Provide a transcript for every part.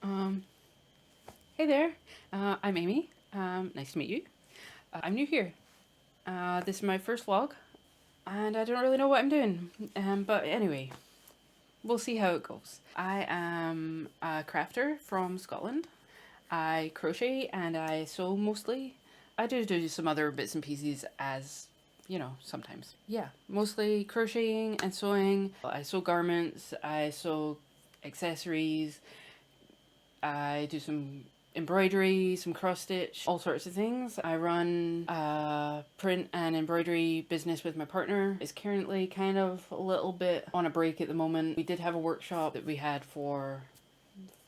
Um, hey there, I'm Amy. Nice to meet you. I'm new here. This is my first vlog, and I don't really know what I'm doing. But anyway, we'll see how it goes. I am a crafter from Scotland. I crochet and I sew mostly. I do some other bits and pieces as, sometimes. Yeah, mostly crocheting and sewing. I sew garments, I sew accessories, I do some embroidery, some cross stitch, all sorts of things. I run a print and embroidery business with my partner. It's currently kind of a little bit on a break at the moment. We did have a workshop that we had for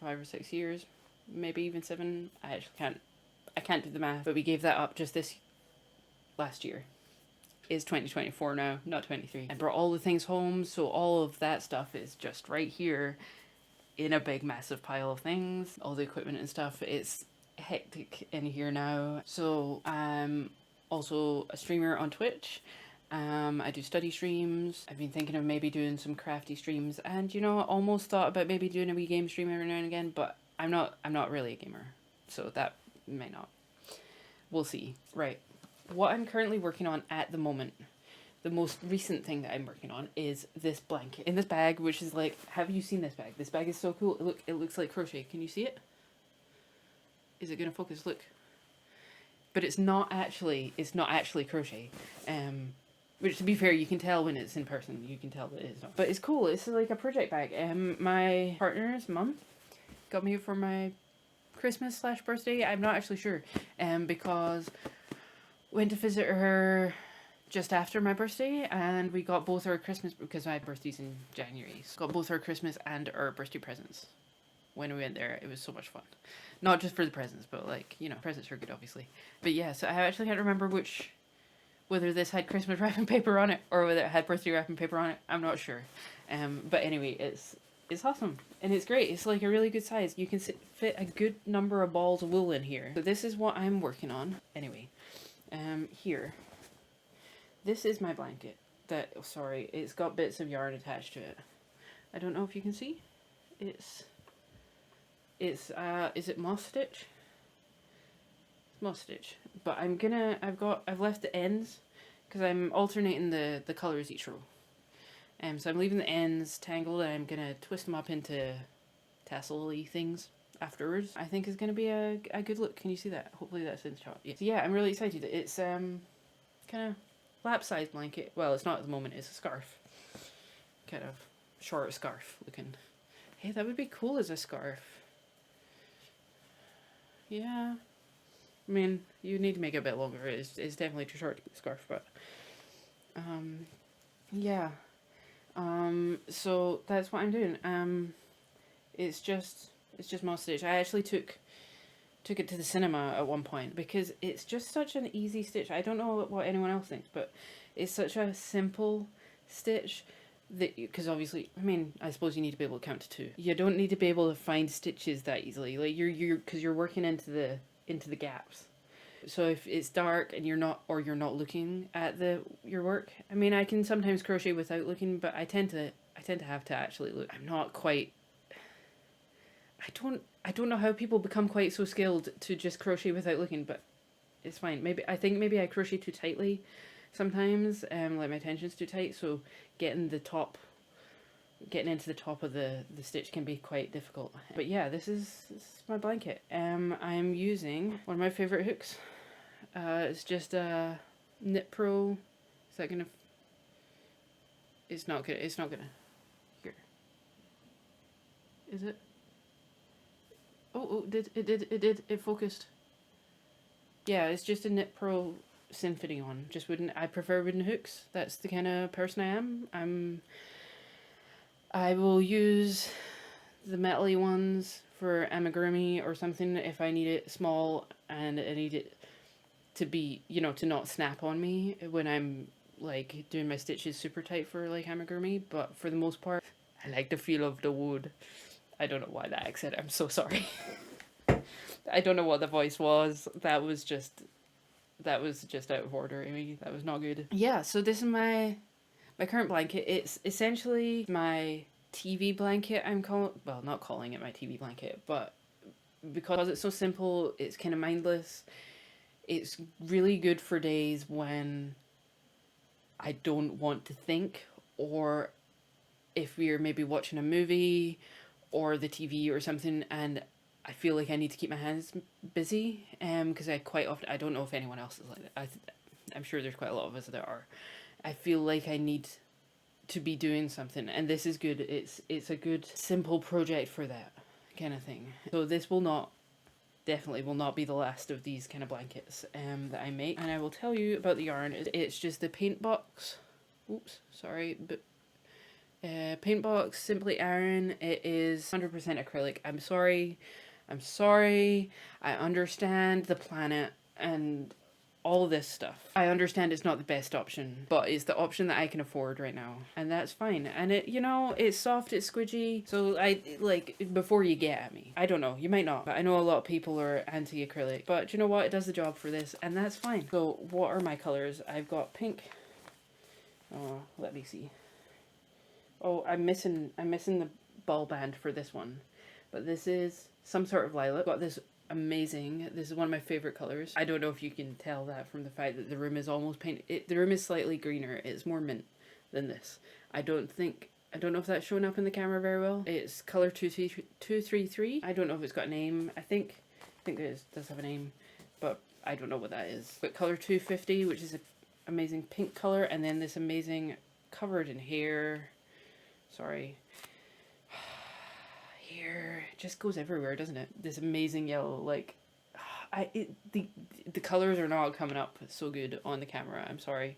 5 or 6 years, maybe even 7. I can't do the math, but we gave that up just this last year. Is 2024 now, not 23. I brought all the things home, so all of that stuff is just right here in a big massive pile of things, all the equipment and stuff. It's hectic in here now. So I'm also a streamer on Twitch. I do study streams. I've been thinking of maybe doing some crafty streams, and I almost thought about maybe doing a wee game stream every now and again, but I'm not really a gamer, so that may not. We'll see. Right. What I'm currently working on at the moment, the most recent thing that I'm working on, is this blanket in this bag, which is like, have you seen this bag? This bag is so cool. It looks like crochet. Can you see it? Is it gonna focus? Look. But it's not actually crochet. Which, to be fair, you can tell when it's in person. You can tell that it's not. But it's cool. It's like a project bag. My partner's mum got me for my Christmas/birthday. I'm not actually sure. Because went to visit her just after my birthday, and we got both our Christmas, because my birthday's in January, so got both our Christmas and our birthday presents when we went there. It was so much fun. Not just for the presents, but presents are good, obviously. But yeah, so I actually can't remember whether this had Christmas wrapping paper on it or whether it had birthday wrapping paper on it. I'm not sure. But anyway, it's awesome and it's great. It's like a really good size. You can fit a good number of balls of wool in here. So this is what I'm working on. Anyway, here. This is my blanket it's got bits of yarn attached to it. I don't know if you can see. Is it moss stitch? Moss stitch. But I've left the ends because I'm alternating the colors each row. So I'm leaving the ends tangled, and I'm gonna twist them up into tassel-y things afterwards. I think is gonna be a good look. Can you see that? Hopefully that's in the shot. Yeah. So yeah, I'm really excited. It's kind of lap-sized blanket. Well, it's not at the moment. It's a scarf, kind of short scarf looking. Hey, that would be cool as a scarf. Yeah, I mean, you need to make it a bit longer. It's definitely too short to be a scarf, but yeah. So that's what I'm doing. It's just moss stitch. I actually took it to the cinema at one point because it's just such an easy stitch. I don't know what anyone else thinks, but it's such a simple stitch that, because obviously, I mean, I suppose you need to be able to count to 2. You don't need to be able to find stitches that easily. Like because you're working into the gaps. So if it's dark and you're not looking at your work, I mean, I can sometimes crochet without looking, but I tend to have to actually look. I'm not quite. I don't know how people become quite so skilled to just crochet without looking, but it's fine. I think maybe I crochet too tightly sometimes. Like my tension's too tight, so getting into the top of the stitch can be quite difficult. But yeah, this is my blanket. I'm using one of my favorite hooks. It's just a Knit Pro. Is that gonna? It's not gonna. Here. Is it? Oh, it focused. Yeah, it's just a Knit Pro Sin Fitting on. Just I prefer wooden hooks. That's the kind of person I am. I will use the metally ones for amigurumi or something if I need it small and I need it to be, to not snap on me when I'm like doing my stitches super tight for like amigurumi. But for the most part, I like the feel of the wood. I don't know why that accent. I'm so sorry. I don't know what the voice was. That was just out of order, Amy. That was not good. Yeah, so this is my current blanket. It's essentially my TV blanket. Not calling it my TV blanket, but because it's so simple, it's kind of mindless. It's really good for days when I don't want to think, or if we're maybe watching a movie or the TV or something and I feel like I need to keep my hands busy, because I quite often, I don't know if anyone else is like that. I'm sure there's quite a lot of us that are. I feel like I need to be doing something, and this is good. It's a good simple project for that kind of thing. So this will not, definitely will not be the last of these kind of blankets that I make. And I will tell you about the yarn. It's just the paint box. Oops, sorry, but paint box Simply Iron. It is 100% acrylic. I'm sorry. I understand the planet and all this stuff. I understand it's not the best option, but it's the option that I can afford right now, and that's fine. And it, you know, it's soft, it's squidgy. So I like, before you get at me, I don't know, you might not, but I know a lot of people are anti-acrylic. But you know what? It does the job for this, and that's fine. So what are my colors? I've got pink. Oh, let me see. Oh, I'm missing the ball band for this one, but this is some sort of lilac. Got this amazing, this is one of my favorite colors. I don't know if you can tell that from the fact that the room is almost painted. The room is slightly greener. It's more mint than this. I don't know if that's showing up in the camera very well. It's color 233. I don't know if it's got a name. I think it does have a name, but I don't know what that is. But color 250, which is an amazing pink color, and then this amazing covered in hair. Sorry. Here, it just goes everywhere, doesn't it? This amazing yellow, like, the colors are not coming up so good on the camera. I'm sorry.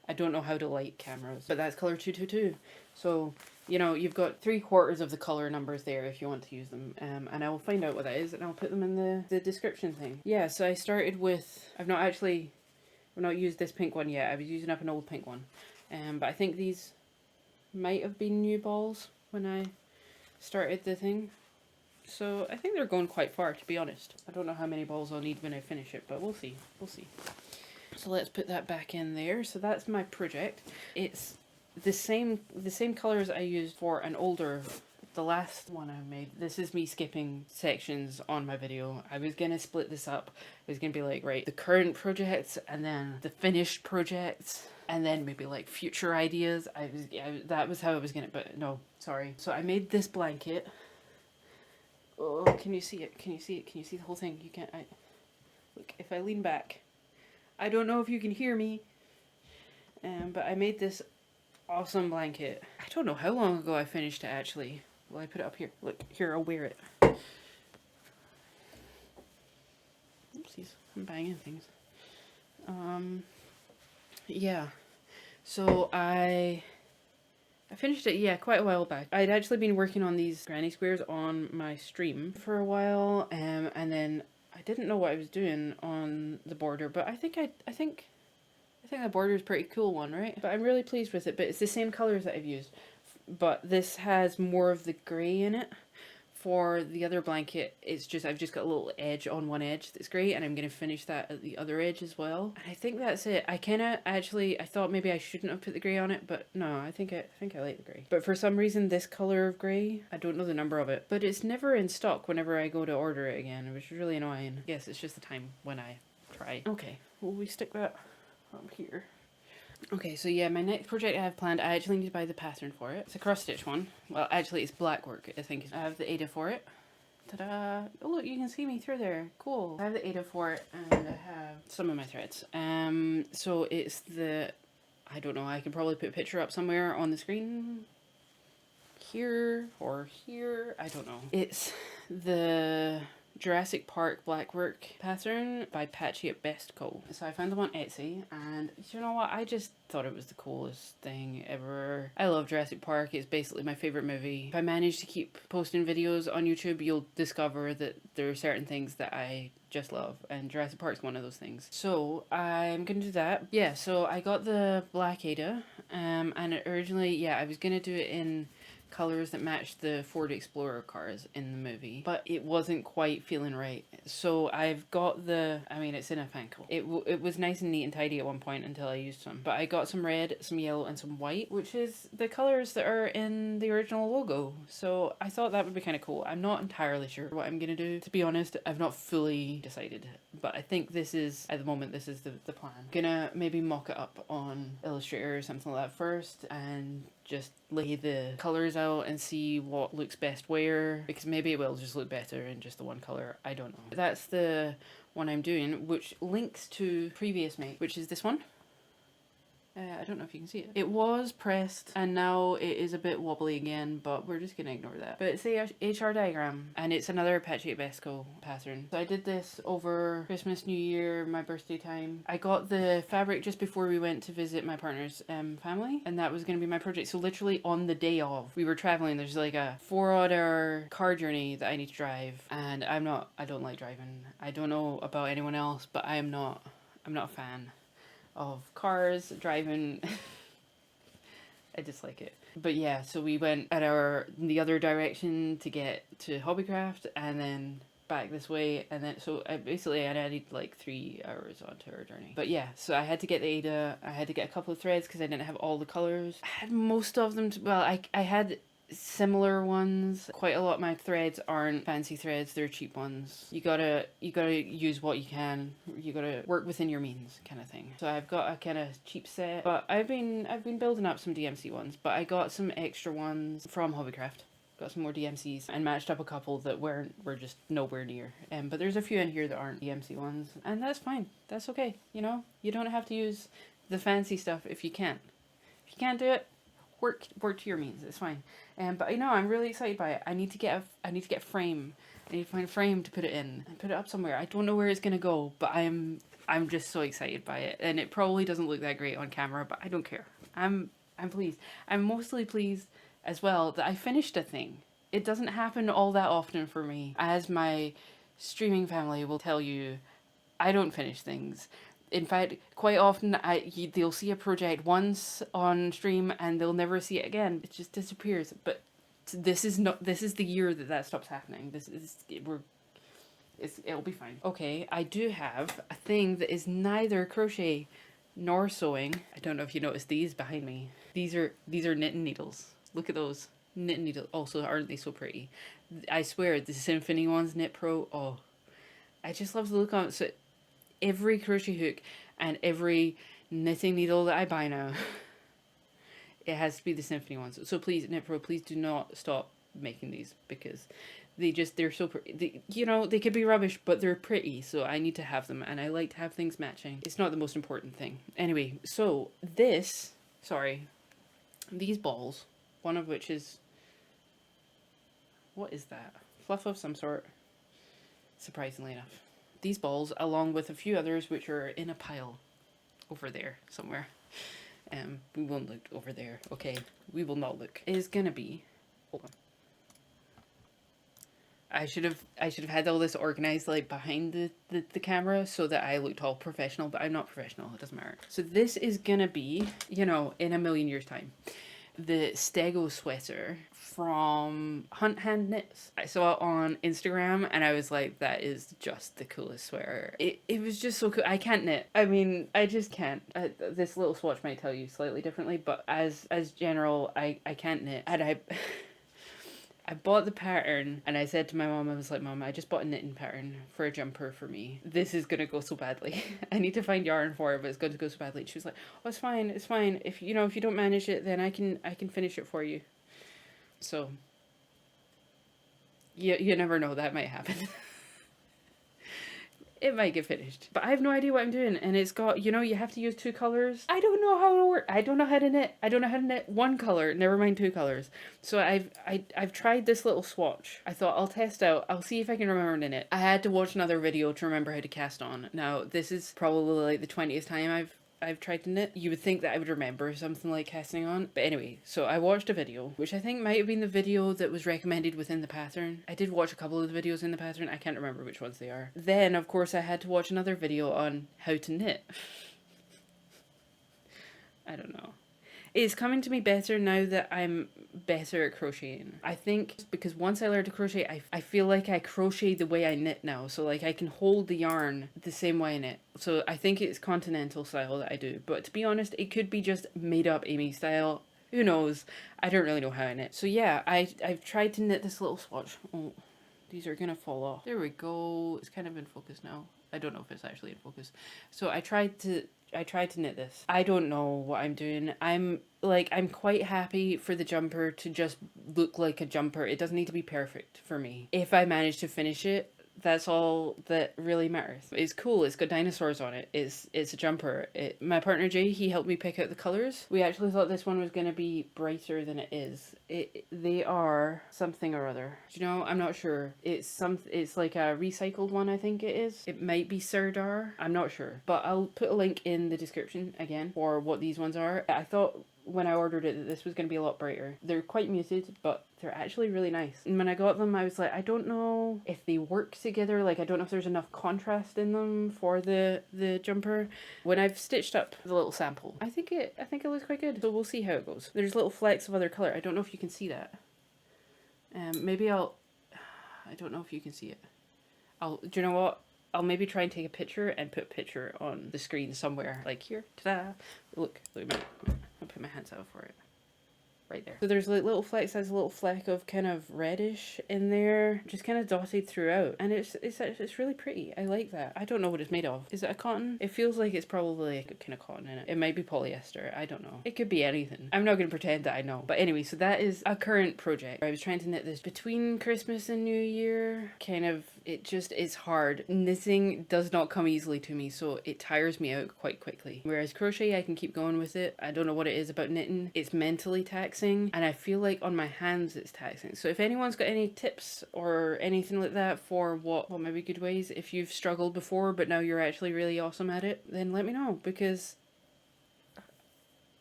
I don't know how to light cameras, but that's color 222. So, you know, you've got 3/4 of the color numbers there if you want to use them. And I will find out what that is, and I'll put them in the description thing. Yeah, so I started with, I've not used this pink one yet. I was using up an old pink one. But I think these might have been new balls when I started the thing. So I think they're going quite far, to be honest. I don't know how many balls I'll need when I finish it, but we'll see. We'll see. So let's put that back in there. So that's my project. It's the same colors I used for the last one I made. This is me skipping sections on my video. I was gonna split this up. I was gonna be like, right, the current projects and then the finished projects, and then maybe like future ideas. That was how I was gonna, but no, sorry. So I made this blanket. Oh, can you see it? Can you see it? Can you see the whole thing? You can't. Look, if I lean back, I don't know if you can hear me. But I made this awesome blanket. I don't know how long ago I finished it actually. Well, I put it up here. Look, here, I'll wear it. Oopsies, I'm banging things. Yeah. So I finished it, yeah, quite a while back. I'd actually been working on these granny squares on my stream for a while, and then I didn't know what I was doing on the border, but I think the border is a pretty cool one, right? But I'm really pleased with it, but it's the same colors that I've used. But this has more of the grey in it. For the other blanket, it's just, I've just got a little edge on one edge that's grey, and I'm going to finish that at the other edge as well. And I think that's it. I thought maybe I shouldn't have put the grey on it, but no, I think I like the grey. But for some reason, this colour of grey, I don't know the number of it, but it's never in stock whenever I go to order it again, which is really annoying. I guess it's just the time when I try. Okay, will we stick that up here? Okay, so yeah, my next project I have planned, I actually need to buy the pattern for it. It's a cross stitch one. Well, actually it's black work, I think. I have the Ada for it. Ta-da! Oh look, you can see me through there. Cool. I have the Ada for it, and I have some of my threads. So it's I don't know, I can probably put a picture up somewhere on the screen. Here or here, I don't know. It's the Jurassic Park blackwork pattern by Patchy at Best Co. So I found them on Etsy, and you know what, I just thought it was the coolest thing ever. I love Jurassic Park. It's basically my favorite movie. If I manage to keep posting videos on YouTube, you'll discover that there are certain things that I just love, and Jurassic Park's one of those things. So I'm gonna do that. Yeah, so I got the black Ada, and originally, yeah, I was gonna do it in colors that matched the Ford Explorer cars in the movie, but it wasn't quite feeling right. So I've got the, I mean, it's in a fan coat. It was nice and neat and tidy at one point until I used some, but I got some red, some yellow, and some white, which is the colors that are in the original logo. So I thought that would be kind of cool. I'm not entirely sure what I'm gonna do. To be honest, I've not fully decided, but I think this is, at the moment, this is the plan. Gonna maybe mock it up on Illustrator or something like that first, and just lay the colours out and see what looks best where, because maybe it will just look better in just the one colour. I don't know. That's the one I'm doing, which links to previous make, which is this one. I don't know if you can see it. It was pressed and now it is a bit wobbly again, but we're just gonna ignore that. But it's the HR diagram and it's another Patchwork Besco pattern. So I did this over Christmas, New Year, my birthday time. I got the fabric just before we went to visit my partner's family, and that was gonna be my project. So literally on the day of, we were traveling. There's like a 4-hour car journey that I need to drive, and I don't like driving. I don't know about anyone else, but I'm not a fan of cars driving. I dislike it. But yeah, so we went the other direction to get to Hobbycraft and then back this way, and then so I added like 3 hours onto our journey. But yeah, so I had to get the Ada, I had to get a couple of threads because I didn't have all the colours. I had most of them I had similar ones. Quite a lot of my threads aren't fancy threads, they're cheap ones. You gotta use what you can. You gotta work within your means, kind of thing. So I've got a kind of cheap set, but I've been building up some DMC ones, but I got some extra ones from Hobbycraft. Got some more DMCs and matched up a couple that were just nowhere near. But there's a few in here that aren't DMC ones, and that's fine. That's okay. You know, you don't have to use the fancy stuff if you can't. If you can't do it, work to your means. It's fine. But I know I'm really excited by it. I need to get a frame. I need to find a frame to put it in and put it up somewhere. I don't know where it's gonna go, but I'm just so excited by it. And it probably doesn't look that great on camera, but I don't care. I'm pleased. I'm mostly pleased as well that I finished a thing. It doesn't happen all that often for me. As my streaming family will tell you, I don't finish things. In fact, quite often they'll see a project once on stream and they'll never see it again. It just disappears. But this is the year that stops happening. It'll be fine. Okay, I do have a thing that is neither crochet nor sewing. I don't know if you noticed these behind me. These are knitting needles. Look at those knitting needles. Also, aren't they so pretty? I swear, the Symphony ones, Knit Pro. Oh, I just love the look on it. So every crochet hook and every knitting needle that I buy now, it has to be the Symphony ones. So please, Knit Pro, please do not stop making these, because they're so pretty. They could be rubbish, but they're pretty, so I need to have them, and I like to have things matching. It's not the most important thing. Anyway, so these balls, one of which is, what is that? Fluff of some sort, surprisingly enough. These balls, along with a few others which are in a pile over there somewhere. We won't look over there. Okay, we will not look. Is gonna be, hold on. I should have had all this organized like behind the camera so that I looked all professional, but I'm not professional. It doesn't matter. So this is gonna be, in a million years' time, the Stego sweater from Hunt Hand Knits. I saw it on Instagram and I was like, that is just the coolest sweater. It was just so cool. I can't knit. I mean, I just can't. This little swatch might tell you slightly differently, but as general, I can't knit. And I bought the pattern and I said to my mom, I was like, Mom, I just bought a knitting pattern for a jumper for me. This is gonna go so badly. I need to find yarn for it, but it's going to go so badly. And she was like, oh, it's fine. If you don't manage it, then I can finish it for you. So you never know, that might happen. It might get finished. But I have no idea what I'm doing. And it's got, you have to use 2 colors. I don't know how to work. I don't know how to knit. I don't know how to knit 1 color, never mind 2 colors. So I've tried this little swatch. I thought I'll test out. I'll see if I can remember to knit. I had to watch another video to remember how to cast on. Now, this is probably like the 20th time I've tried to knit. You would think that I would remember something like casting on. But anyway, so I watched a video, which I think might have been the video that was recommended within the pattern. I did watch a couple of the videos in the pattern. I can't remember which ones they are. Then, of course, I had to watch another video on how to knit. I don't know. It's coming to me better now that I'm better at crocheting. I think because once I learned to crochet, I feel like I crochet the way I knit now. So like I can hold the yarn the same way I knit. So I think it's continental style that I do. But to be honest, it could be just made up Amy style. Who knows? I don't really know how I knit. So yeah, I've tried to knit this little swatch. Oh, these are gonna fall off. There we go. It's kind of in focus now. I don't know if it's actually in focus. So I tried to knit this. I don't know what I'm doing. I'm quite happy for the jumper to just look like a jumper. It doesn't need to be perfect for me. If I manage to finish it, that's all that really matters. It's cool. It's got dinosaurs on it. It's a jumper. My partner Jay, he helped me pick out the colors. We actually thought this one was going to be brighter than it is. They are something or other. Do you know? I'm not sure. It's like a recycled one, I think it is. It might be Sirdar. I'm not sure. But I'll put a link in the description again for what these ones are. I thought when I ordered it that this was going to be a lot brighter. They're quite muted, but they're actually really nice. And when I got them, I was like, I don't know if they work together. Like, I don't know if there's enough contrast in them for the jumper. When I've stitched up the little sample, I think it looks quite good. So we'll see how it goes. There's little flecks of other color. I don't know if you can see that. Maybe I don't know if you can see it. Do you know what? I'll maybe try and take a picture and put a picture on the screen somewhere. Like here. Ta-da! Look at me. I'll put my hands out for it. Right there. So there's like little flecks, there's a little fleck of kind of reddish in there, just kind of dotted throughout, and it's really pretty. I like that. I don't know what it's made of. Is it a cotton? It feels like it's probably like a kind of cotton in it. It might be polyester. I don't know. It could be anything. I'm not going to pretend that I know. But anyway, so that is a current project. I was trying to knit this between Christmas and New Year. Kind of, it's hard. Knitting does not come easily to me, so it tires me out quite quickly. Whereas crochet, I can keep going with it. I don't know what it is about knitting. It's mentally taxing, and I feel like on my hands it's taxing. So if anyone's got any tips or anything like that for what might be good ways, if you've struggled before but now you're actually really awesome at it, then let me know, because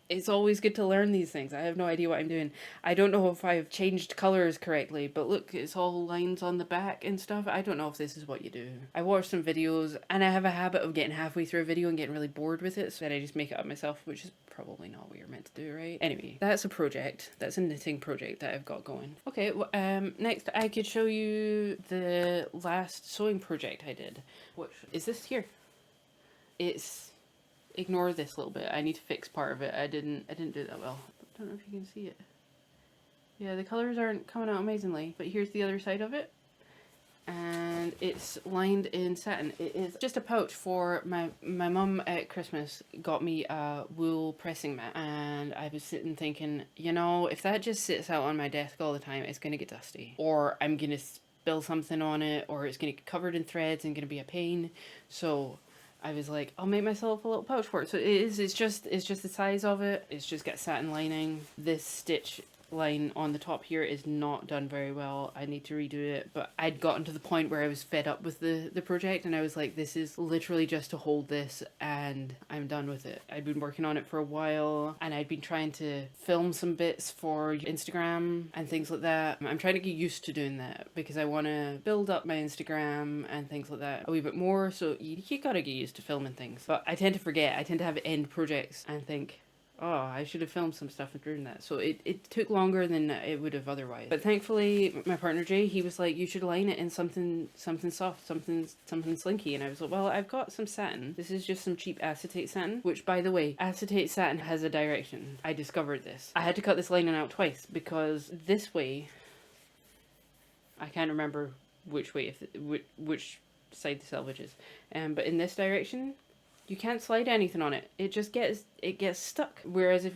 it's always good to learn these things. I have no idea what I'm doing. I don't know if I've changed colors correctly, but look, it's all lines on the back and stuff. I don't know if this is what you do. I watched some videos, and I have a habit of getting halfway through a video and getting really bored with it, so then I just make it up myself, which is probably not what you're meant to do, right? Anyway, that's a project. That's a knitting project that I've got going. Okay, next I could show you the last sewing project I did, which is this here. Ignore this little bit. I need to fix part of it. I didn't do that well. I don't know if you can see it. Yeah, the colors aren't coming out amazingly, but here's the other side of it. And it's lined in satin. It is just a pouch for my mum at Christmas got me a wool pressing mat, and I was sitting thinking, you know, if that just sits out on my desk all the time, it's gonna get dusty, or I'm gonna spill something on it, or it's gonna get covered in threads and gonna be a pain. So I was like, I'll make myself a little pouch for it. So it's just the size of it. It's just got satin lining. This stitch line on the top here is not done very well. I need to redo it, but I'd gotten to the point where I was fed up with the project, and I was like, this is literally just to hold this, and I'm done with it. I'd been working on it for a while, and I'd been trying to film some bits for Instagram and things like that. I'm trying to get used to doing that because I want to build up my Instagram and things like that a wee bit more, so you gotta get used to filming things. But I tend to forget. I tend to have end projects and think, oh, I should have filmed some stuff during that. So it took longer than it would have otherwise. But thankfully, my partner Jay, he was like, you should line it in something soft, something slinky. And I was like, well, I've got some satin. This is just some cheap acetate satin, which, by the way, acetate satin has a direction. I discovered this. I had to cut this lining out twice because this way, I can't remember which way, which side the selvage is. But in this direction, you can't slide anything on it. It just gets stuck. Whereas if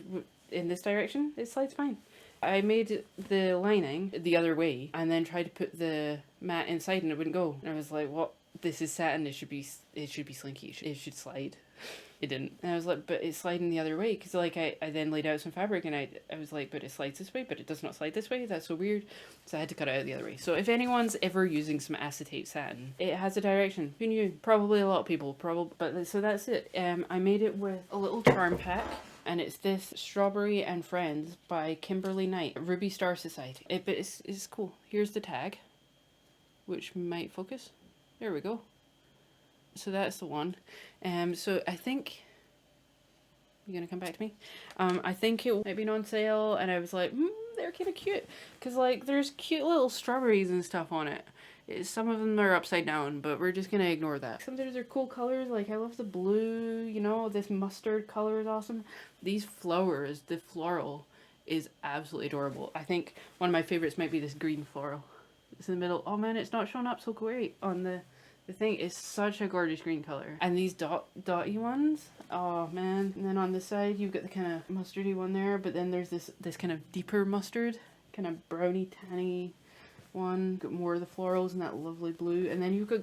in this direction, it slides fine. I made the lining the other way and then tried to put the mat inside and it wouldn't go. And I was like, what? This is satin. It should be slinky. It should slide. It didn't. And I was like, but it's sliding the other way. Because like I then laid out some fabric and I was like, but it slides this way, but it does not slide this way. That's so weird. So I had to cut it out the other way. So if anyone's ever using some acetate satin, it has a direction. Who knew? Probably a lot of people. But so that's it. I made it with a little charm pack. And it's this Strawberry and Friends by Kimberly Knight, Ruby Star Society. But it's cool. Here's the tag, which might focus. There we go. So that's the one. So I think You gonna come back to me? I think it might be on sale, and I was like, they're kind of cute, because like there's cute little strawberries and stuff on it. Some of them are upside down, but we're just gonna ignore that. Sometimes they're cool colors, like I love the blue, you know, this mustard color is awesome. These flowers, the floral is absolutely adorable. I think one of my favorites might be this green floral. It's in the middle. Oh man, it's not showing up so great on the thing. Is such a gorgeous green color. And these dotty ones, oh man. And then on the side you've got the kind of mustardy one there, but then there's this kind of deeper mustard, kind of browny tanny one. Got more of the florals and that lovely blue, and then you've got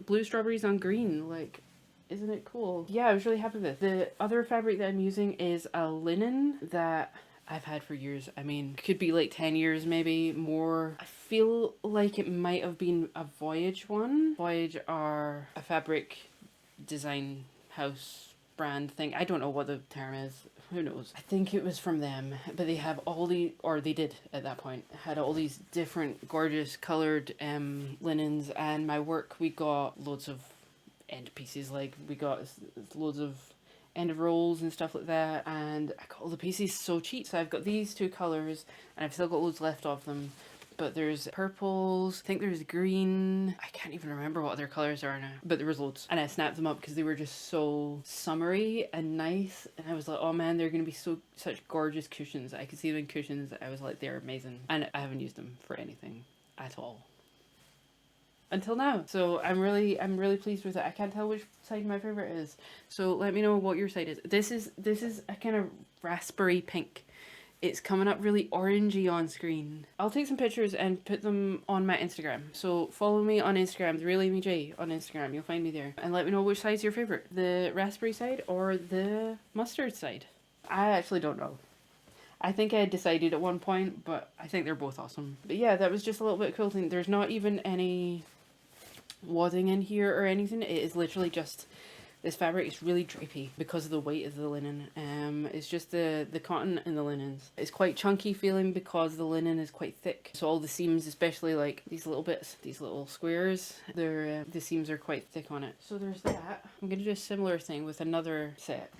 blue strawberries on green. Like, isn't it cool? Yeah, I was really happy with it. The other fabric that I'm using is a linen that I've had for years. I mean, could be like 10 years, maybe more. I feel like it might have been a Voyage one. Voyage are a fabric design house brand thing. I don't know what the term is. Who knows? I think it was from them, but they have all the, or they did at that point, had all these different gorgeous colored linens, and my work, we got loads of end pieces. Like we got loads of end of rolls and stuff like that, and I got all the pieces so cheap. So I've got these two colors and I've still got loads left of them, but there's purples, I think there's green, I can't even remember what other colors are now, but there was loads, and I snapped them up because they were just so summery and nice, and I was like, oh man, they're gonna be such gorgeous cushions. I could see them in cushions. I was like, they're amazing, and I haven't used them for anything at all until now. So I'm really pleased with it. I can't tell which side my favorite is. So let me know what your side is. This is a kind of raspberry pink. It's coming up really orangey on screen. I'll take some pictures and put them on my Instagram. So follow me on Instagram, the Real Amy J on Instagram. You'll find me there. And let me know which side's your favorite, the raspberry side or the mustard side. I actually don't know. I think I had decided at one point, but I think they're both awesome. But yeah, that was just a little bit of quilting. There's not even any wadding in here or anything. It is literally just, this fabric is really drapey because of the weight of the linen. It's just the cotton and the linens. It's quite chunky feeling because the linen is quite thick. So all the seams, especially like these little bits, these little squares, they're the seams are quite thick on it. So there's that. I'm gonna do a similar thing with another set.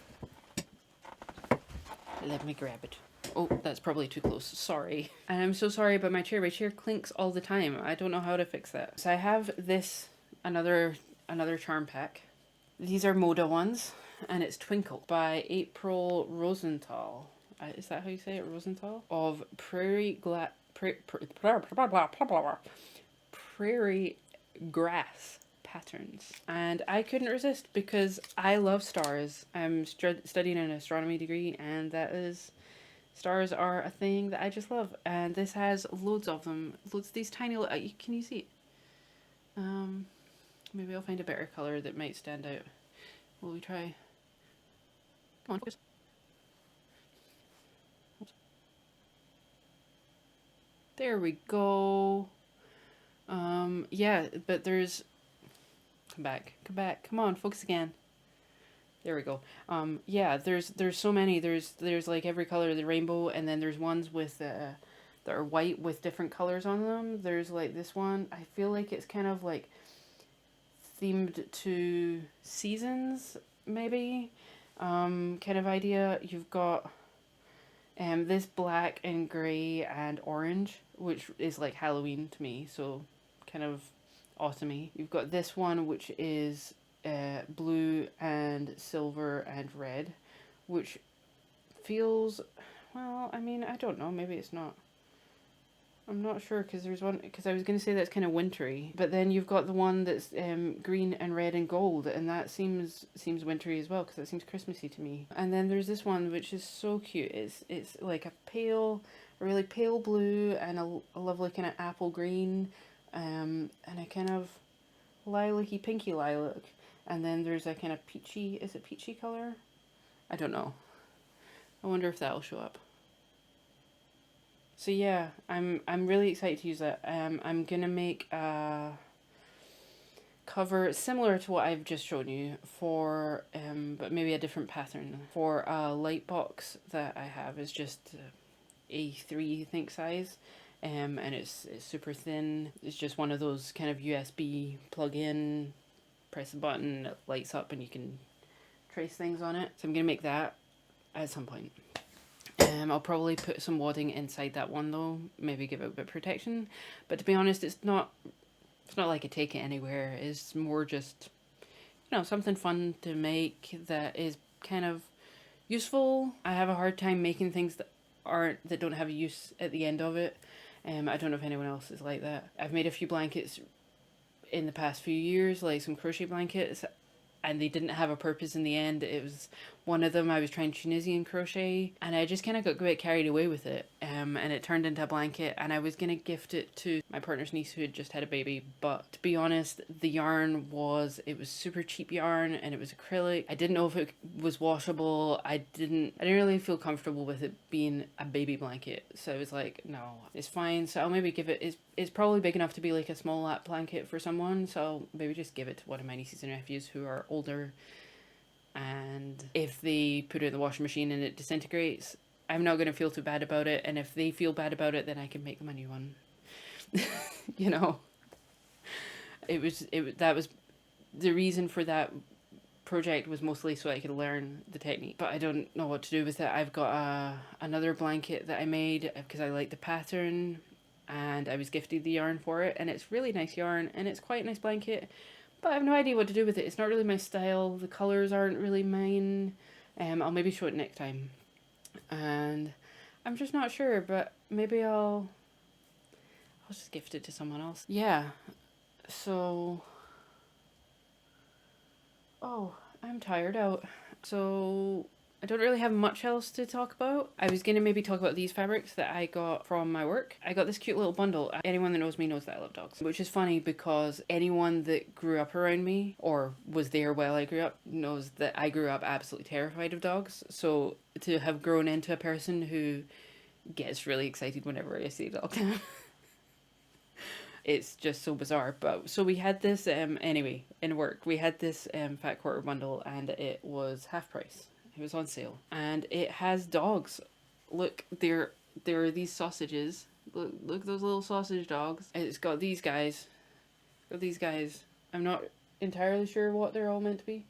Let me grab it. Oh, that's probably too close. Sorry. And I'm so sorry about my chair. My chair clinks all the time. I don't know how to fix that. So I have this, another charm pack. These are Moda ones, and it's Twinkle by April Rosenthal. Is that how you say it? Rosenthal? Of prairie grass patterns. And I couldn't resist because I love stars. I'm studying an astronomy degree, and stars are a thing that I just love. And this has loads of them. Loads of these tiny little, can you see it? Maybe I'll find a better color that might stand out. Will we try? Come on, focus. There we go. Yeah, but there's, come back, come on, focus again. There we go. Yeah, there's so many. There's like every color of the rainbow, and then there's ones with that are white with different colors on them. There's like this one. I feel like it's kind of like themed to seasons, maybe, kind of idea. You've got this black and gray and orange, which is like Halloween to me, so kind of autumny. You've got this one, which is blue and silver and red, which feels, well, I mean, I don't know, maybe it's not. I'm not sure, because there's one, because I was going to say that's kind of wintry, but then you've got the one that's green and red and gold, and that seems wintry as well, because that seems Christmassy to me. And then there's this one which is so cute. It's like a really pale blue and a lovely kind of apple green, and a kind of lilac-y, pinky lilac, and then there's a kind of peachy, is it peachy color? I don't know. I wonder if that'll show up. So yeah, I'm really excited to use that. I'm gonna make a cover similar to what I've just shown you for, but maybe a different pattern for a light box that I have. Is just A3 I think size, and it's super thin. It's just one of those kind of USB plug-in, press a button, it lights up, and you can trace things on it. So I'm gonna make that. at some point. I'll probably put some wadding inside that one though, maybe give it a bit of protection. But to be honest, it's not like I take it anywhere. It's more just, you know, something fun to make that is kind of useful. I have a hard time making things that don't have a use at the end of it. I don't know if anyone else is like that. I've made a few blankets in the past few years, like some crochet blankets, and they didn't have a purpose in the end. It was one of them, I was trying Tunisian crochet, and I just kind of got a bit carried away with it, and it turned into a blanket, and I was going to gift it to my partner's niece who had just had a baby. But to be honest, the yarn was super cheap yarn, and it was acrylic. I didn't know if it was washable. I didn't really feel comfortable with it being a baby blanket, so I was like, no, it's fine. So I'll maybe give it, it's probably big enough to be like a small lap blanket for someone, so I'll maybe just give it to one of my nieces and nephews who are older, and if they put it in the washing machine and it disintegrates, I'm not going to feel too bad about it, and if they feel bad about it, then I can make them a new one. You know, that was the reason for that project, was mostly so I could learn the technique, but I don't know what to do with it. I've got another blanket that I made because I like the pattern, and I was gifted the yarn for it, and it's really nice yarn, and it's quite a nice blanket, but I have no idea what to do with it. It's not really my style. The colours aren't really mine. I'll maybe show it next time. And I'm just not sure, but maybe I'll just gift it to someone else. Yeah. So, oh, I'm tired out. So I don't really have much else to talk about. I was going to maybe talk about these fabrics that I got from my work. I got this cute little bundle. Anyone that knows me knows that I love dogs, which is funny because anyone that grew up around me or was there while I grew up knows that I grew up absolutely terrified of dogs. So to have grown into a person who gets really excited whenever I see a dog. It's just so bizarre. But so we had this anyway in work. We had this fat quarter bundle, and it was half price. It was on sale, and it has dogs. Look, there are these sausages. Look those little sausage dogs. It's got these guys. I'm not entirely sure what they're all meant to be.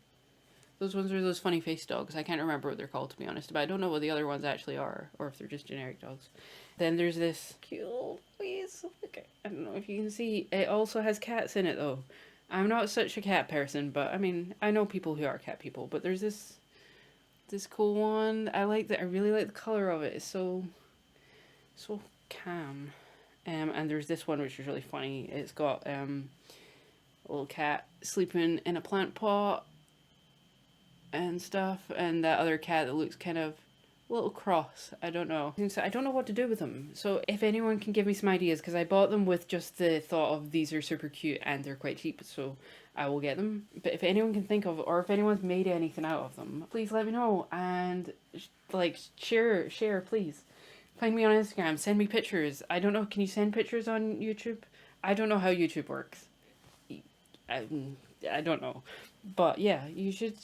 Those ones are those funny face dogs. I can't remember what they're called, to be honest, but I don't know what the other ones actually are, or if they're just generic dogs. Then there's this cute little face. Okay, I don't know if you can see. It also has cats in it, though. I'm not such a cat person, but I mean, I know people who are cat people. But there's this cool one. I really like the color of it. It's so calm. And there's this one which is really funny. It's got a little cat sleeping in a plant pot and stuff, and that other cat that looks kind of a little cross. I don't know. So I don't know what to do with them. So if anyone can give me some ideas, because I bought them with just the thought of these are super cute and they're quite cheap, so I will get them. But if anyone can think of, or if anyone's made anything out of them, please let me know, and like share, please. Find me on Instagram, send me pictures. I don't know, can you send pictures on YouTube? I don't know how YouTube works. I don't know. But yeah, you should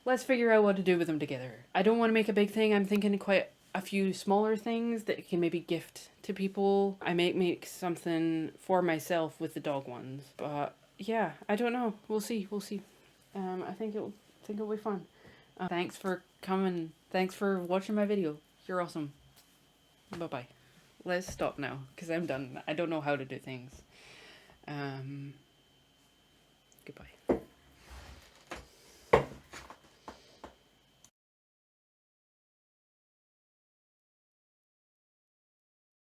let's figure out what to do with them together. I don't want to make a big thing. I'm thinking quite a few smaller things that I can maybe gift to people. I might make something for myself with the dog ones. But yeah, I don't know. We'll see. I think it'll be fun. Thanks for coming. Thanks for watching my video. You're awesome. Bye-bye. Let's stop now, because I'm done. I don't know how to do things. Goodbye.